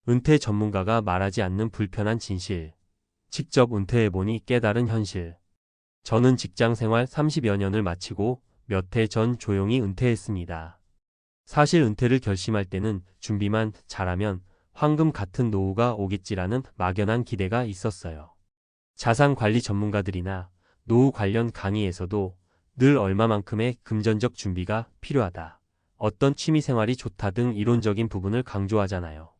은퇴 전문가가 말하지 않는 불편한 진실. 직접 은퇴해보니 깨달은 현실. 저는 직장 생활 30여 년을 마치고 몇 해 전 조용히 은퇴했습니다. 사실 은퇴를 결심할 때는 준비만 잘하면 황금 같은 노후가 오겠지라는 막연한 기대가 있었어요. 자산관리 전문가들이나 노후 관련 강의에서도 늘 얼마만큼의 금전적 준비가 필요하다, 어떤 취미생활이 좋다 등 이론적인 부분을 강조하잖아요.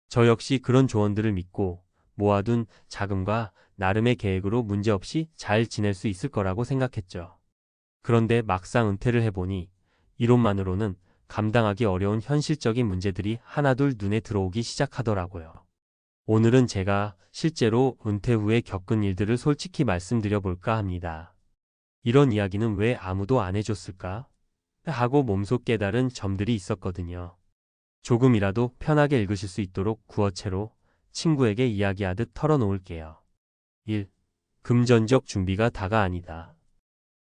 저 역시 그런 조언들을 믿고 모아둔 자금과 나름의 계획으로 문제없이 잘 지낼 수 있을 거라고 생각했죠. 그런데 막상 은퇴를 해보니 이론만으로는 감당하기 어려운 현실적인 문제들이 하나둘 눈에 들어오기 시작하더라고요. 오늘은 제가 실제로 은퇴 후에 겪은 일들을 솔직히 말씀드려 볼까 합니다. 이런 이야기는 왜 아무도 안 해줬을까? 하고 몸소 깨달은 점들이 있었거든요. 조금이라도 편하게 읽으실 수 있도록 구어체로 친구에게 이야기하듯 털어놓을게요. 1. 금전적 준비가 다가 아니다.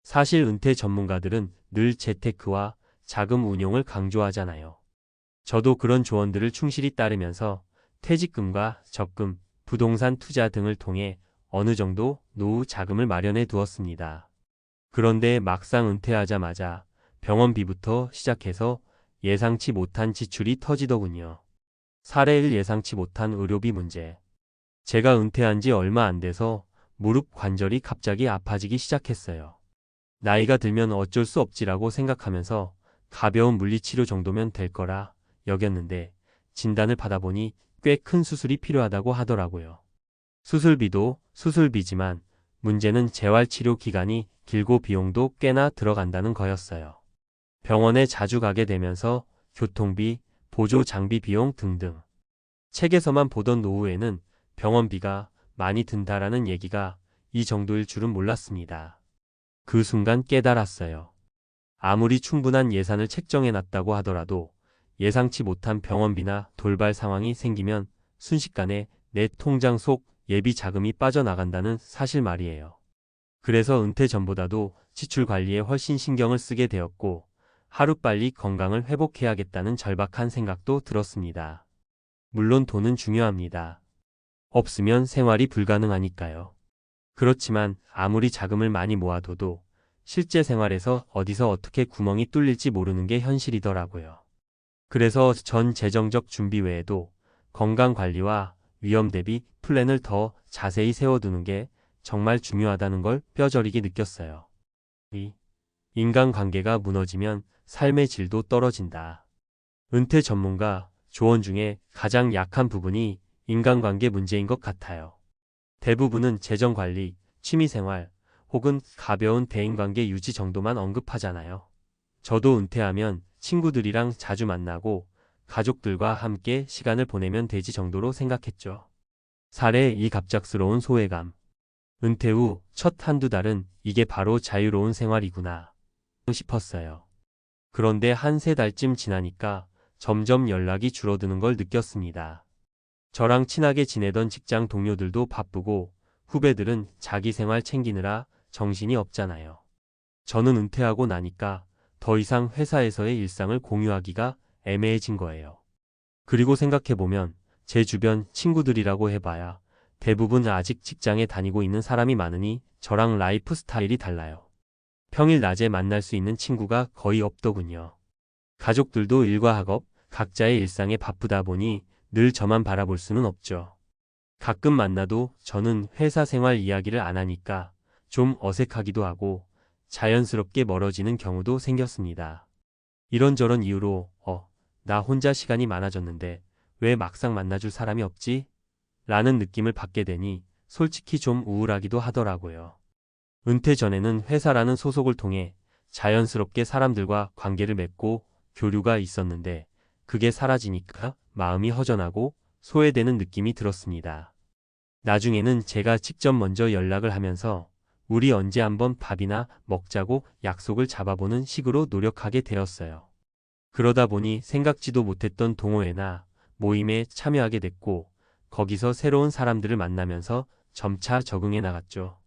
사실 은퇴 전문가들은 늘 재테크와 자금 운용을 강조하잖아요. 저도 그런 조언들을 충실히 따르면서 퇴직금과 적금, 부동산 투자 등을 통해 어느 정도 노후 자금을 마련해 두었습니다. 그런데 막상 은퇴하자마자 병원비부터 시작해서 예상치 못한 지출이 터지더군요. 사례 1, 예상치 못한 의료비 문제. 제가 은퇴한 지 얼마 안 돼서 무릎 관절이 갑자기 아파지기 시작했어요. 나이가 들면 어쩔 수 없지라고 생각하면서 가벼운 물리치료 정도면 될 거라 여겼는데 진단을 받아보니 꽤 큰 수술이 필요하다고 하더라고요. 수술비도 수술비지만 문제는 재활치료 기간이 길고 비용도 꽤나 들어간다는 거였어요. 병원에 자주 가게 되면서 교통비, 보조 장비 비용 등등. 책에서만 보던 노후에는 병원비가 많이 든다라는 얘기가 이 정도일 줄은 몰랐습니다. 그 순간 깨달았어요. 아무리 충분한 예산을 책정해놨다고 하더라도 예상치 못한 병원비나 돌발 상황이 생기면 순식간에 내 통장 속 예비 자금이 빠져나간다는 사실 말이에요. 그래서 은퇴 전보다도 지출 관리에 훨씬 신경을 쓰게 되었고 하루빨리 건강을 회복해야겠다는 절박한 생각도 들었습니다. 물론 돈은 중요합니다. 없으면 생활이 불가능하니까요. 그렇지만 아무리 자금을 많이 모아둬도 실제 생활에서 어디서 어떻게 구멍이 뚫릴지 모르는 게 현실이더라고요. 그래서 전 재정적 준비 외에도 건강관리와 위험 대비 플랜을 더 자세히 세워두는 게 정말 중요하다는 걸 뼈저리게 느꼈어요. 2. 인간관계가 무너지면 삶의 질도 떨어진다. 은퇴 전문가 조언 중에 가장 약한 부분이 인간관계 문제인 것 같아요. 대부분은 재정관리, 취미생활, 혹은 가벼운 대인관계 유지 정도만 언급하잖아요. 저도 은퇴하면 친구들이랑 자주 만나고 가족들과 함께 시간을 보내면 되지 정도로 생각했죠. 사례 2, 갑작스러운 소외감. 은퇴 후 첫 한두 달은 이게 바로 자유로운 생활이구나 싶었어요. 그런데 한 세 달쯤 지나니까 점점 연락이 줄어드는 걸 느꼈습니다. 저랑 친하게 지내던 직장 동료들도 바쁘고 후배들은 자기 생활 챙기느라 정신이 없잖아요. 저는 은퇴하고 나니까 더 이상 회사에서의 일상을 공유하기가 애매해진 거예요. 그리고 생각해보면 제 주변 친구들이라고 해봐야 대부분 아직 직장에 다니고 있는 사람이 많으니 저랑 라이프 스타일이 달라요. 평일 낮에 만날 수 있는 친구가 거의 없더군요. 가족들도 일과 학업, 각자의 일상에 바쁘다 보니 늘 저만 바라볼 수는 없죠. 가끔 만나도 저는 회사 생활 이야기를 안 하니까 좀 어색하기도 하고 자연스럽게 멀어지는 경우도 생겼습니다. 이런저런 이유로 나 혼자 시간이 많아졌는데 왜 막상 만나줄 사람이 없지? 라는 느낌을 받게 되니 솔직히 좀 우울하기도 하더라고요. 은퇴 전에는 회사라는 소속을 통해 자연스럽게 사람들과 관계를 맺고 교류가 있었는데 그게 사라지니까 마음이 허전하고 소외되는 느낌이 들었습니다. 나중에는 제가 직접 먼저 연락을 하면서 우리 언제 한번 밥이나 먹자고 약속을 잡아보는 식으로 노력하게 되었어요. 그러다 보니 생각지도 못했던 동호회나 모임에 참여하게 됐고 거기서 새로운 사람들을 만나면서 점차 적응해 나갔죠.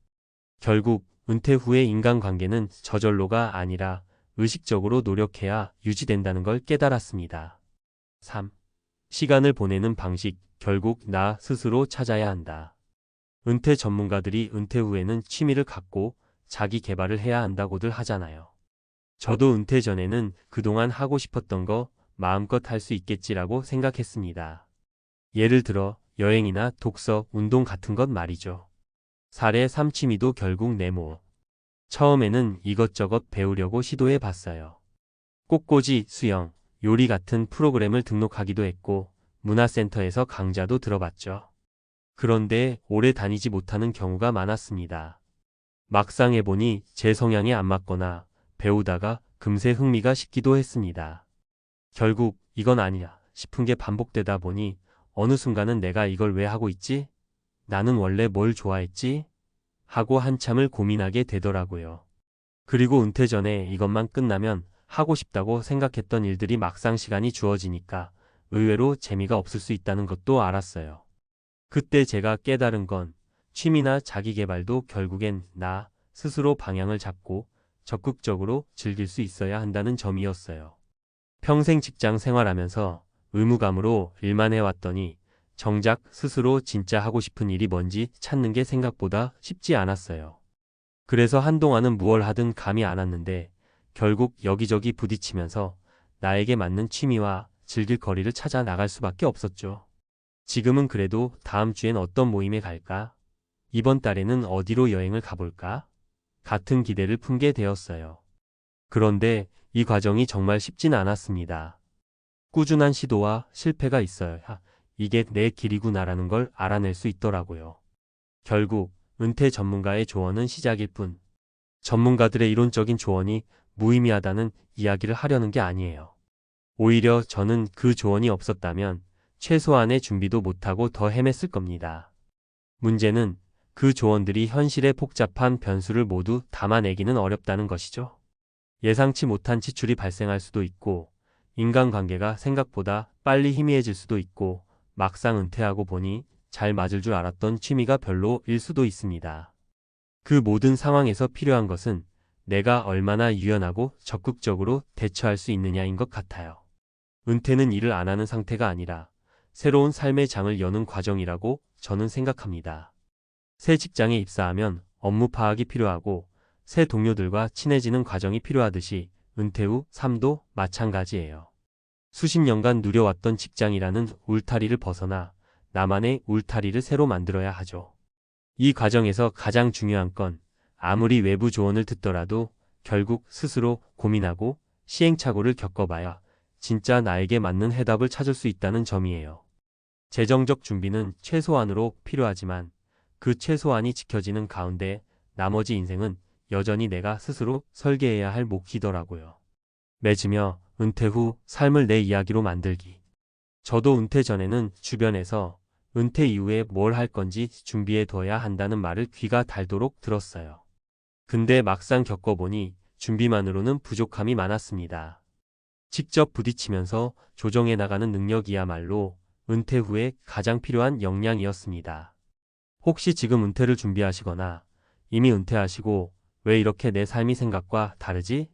결국 은퇴 후의 인간관계는 저절로가 아니라 의식적으로 노력해야 유지된다는 걸 깨달았습니다. 3. 시간을 보내는 방식, 결국 나 스스로 찾아야 한다. 은퇴 전문가들이 은퇴 후에는 취미를 갖고 자기 개발을 해야 한다고들 하잖아요. 저도 은퇴 전에는 그동안 하고 싶었던 거 마음껏 할 수 있겠지라고 생각했습니다. 예를 들어 여행이나 독서, 운동 같은 것 말이죠. 사례 3 취미도 결국 네모. 처음에는 이것저것 배우려고 시도해 봤어요. 꽃꽂이, 수영, 요리 같은 프로그램을 등록하기도 했고 문화센터에서 강좌도 들어봤죠. 그런데 오래 다니지 못하는 경우가 많았습니다. 막상 해보니 제 성향에 안 맞거나 배우다가 금세 흥미가 식기도 했습니다. 결국 이건 아니야 싶은 게 반복되다 보니 어느 순간은 내가 이걸 왜 하고 있지? 나는 원래 뭘 좋아했지? 하고 한참을 고민하게 되더라고요. 그리고 은퇴 전에 이것만 끝나면 하고 싶다고 생각했던 일들이 막상 시간이 주어지니까 의외로 재미가 없을 수 있다는 것도 알았어요. 그때 제가 깨달은 건 취미나 자기계발도 결국엔 나 스스로 방향을 잡고 적극적으로 즐길 수 있어야 한다는 점이었어요. 평생 직장 생활하면서 의무감으로 일만 해왔더니 정작 스스로 진짜 하고 싶은 일이 뭔지 찾는 게 생각보다 쉽지 않았어요. 그래서 한동안은 무얼 하든 감이 안 왔는데 결국 여기저기 부딪히면서 나에게 맞는 취미와 즐길 거리를 찾아 나갈 수밖에 없었죠. 지금은 그래도 다음 주엔 어떤 모임에 갈까? 이번 달에는 어디로 여행을 가볼까? 같은 기대를 품게 되었어요. 그런데 이 과정이 정말 쉽진 않았습니다. 꾸준한 시도와 실패가 있어야 이게 내 길이구나라는 걸 알아낼 수 있더라고요. 결국 은퇴 전문가의 조언은 시작일 뿐 전문가들의 이론적인 조언이 무의미하다는 이야기를 하려는 게 아니에요. 오히려 저는 그 조언이 없었다면 최소한의 준비도 못하고 더 헤맸을 겁니다. 문제는 그 조언들이 현실의 복잡한 변수를 모두 담아내기는 어렵다는 것이죠. 예상치 못한 지출이 발생할 수도 있고 인간관계가 생각보다 빨리 희미해질 수도 있고 막상 은퇴하고 보니 잘 맞을 줄 알았던 취미가 별로일 수도 있습니다. 그 모든 상황에서 필요한 것은 내가 얼마나 유연하고 적극적으로 대처할 수 있느냐인 것 같아요. 은퇴는 일을 안 하는 상태가 아니라 새로운 삶의 장을 여는 과정이라고 저는 생각합니다. 새 직장에 입사하면 업무 파악이 필요하고 새 동료들과 친해지는 과정이 필요하듯이 은퇴 후 삶도 마찬가지예요. 수십 년간 누려왔던 직장이라는 울타리를 벗어나 나만의 울타리를 새로 만들어야 하죠. 이 과정에서 가장 중요한 건 아무리 외부 조언을 듣더라도 결국 스스로 고민하고 시행착오를 겪어봐야 진짜 나에게 맞는 해답을 찾을 수 있다는 점이에요. 재정적 준비는 최소한으로 필요하지만 그 최소한이 지켜지는 가운데 나머지 인생은 여전히 내가 스스로 설계해야 할 몫이더라고요. 맺으며 은퇴 후 삶을 내 이야기로 만들기. 저도 은퇴 전에는 주변에서 은퇴 이후에 뭘 할 건지 준비해 둬야 한다는 말을 귀가 달도록 들었어요. 근데 막상 겪어보니 준비만으로는 부족함이 많았습니다. 직접 부딪히면서 조정해 나가는 능력이야말로 은퇴 후에 가장 필요한 역량이었습니다. 혹시 지금 은퇴를 준비하시거나 이미 은퇴하시고 왜 이렇게 내 삶이 생각과 다르지?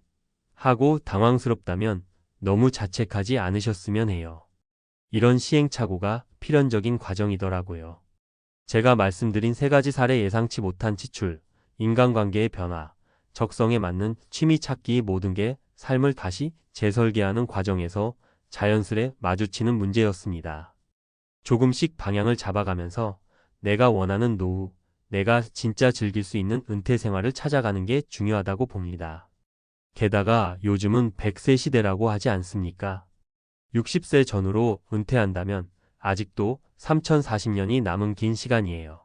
하고 당황스럽다면 너무 자책하지 않으셨으면 해요. 이런 시행착오가 필연적인 과정이더라고요. 제가 말씀드린 세 가지 사례 예상치 못한 지출, 인간관계의 변화, 적성에 맞는 취미 찾기 모든 게 삶을 다시 재설계하는 과정에서 자연스레 마주치는 문제였습니다. 조금씩 방향을 잡아가면서 내가 원하는 노후, 내가 진짜 즐길 수 있는 은퇴 생활을 찾아가는 게 중요하다고 봅니다. 게다가 요즘은 100세 시대라고 하지 않습니까? 60세 전후로 은퇴한다면 아직도 3040년이 남은 긴 시간이에요.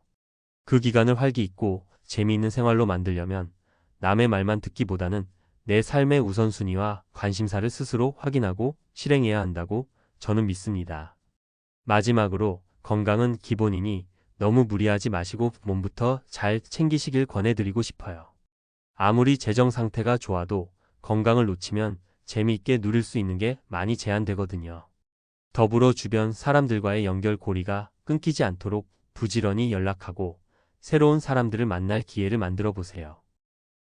그 기간을 활기 있고 재미있는 생활로 만들려면 남의 말만 듣기보다는 내 삶의 우선순위와 관심사를 스스로 확인하고 실행해야 한다고 저는 믿습니다. 마지막으로 건강은 기본이니 너무 무리하지 마시고 몸부터 잘 챙기시길 권해드리고 싶어요. 아무리 재정 상태가 좋아도 건강을 놓치면 재미있게 누릴 수 있는 게 많이 제한되거든요. 더불어 주변 사람들과의 연결고리가 끊기지 않도록 부지런히 연락하고 새로운 사람들을 만날 기회를 만들어 보세요.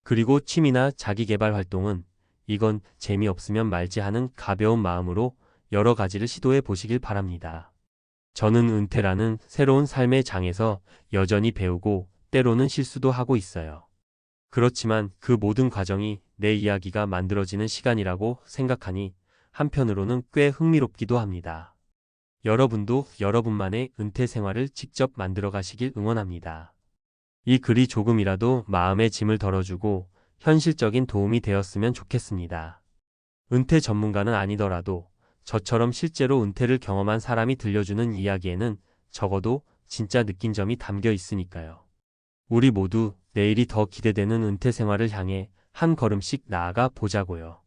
그리고 취미나 자기개발 활동은 이건 재미없으면 말지 하는 가벼운 마음으로 여러 가지를 시도해 보시길 바랍니다. 저는 은퇴라는 새로운 삶의 장에서 여전히 배우고 때로는 실수도 하고 있어요. 그렇지만 그 모든 과정이 내 이야기가 만들어지는 시간이라고 생각하니 한편으로는 꽤 흥미롭기도 합니다. 여러분도 여러분만의 은퇴 생활을 직접 만들어 가시길 응원합니다. 이 글이 조금이라도 마음의 짐을 덜어주고 현실적인 도움이 되었으면 좋겠습니다. 은퇴 전문가는 아니더라도 저처럼 실제로 은퇴를 경험한 사람이 들려주는 이야기에는 적어도 진짜 느낀 점이 담겨 있으니까요. 우리 모두 내일이 더 기대되는 은퇴 생활을 향해 한 걸음씩 나아가 보자고요.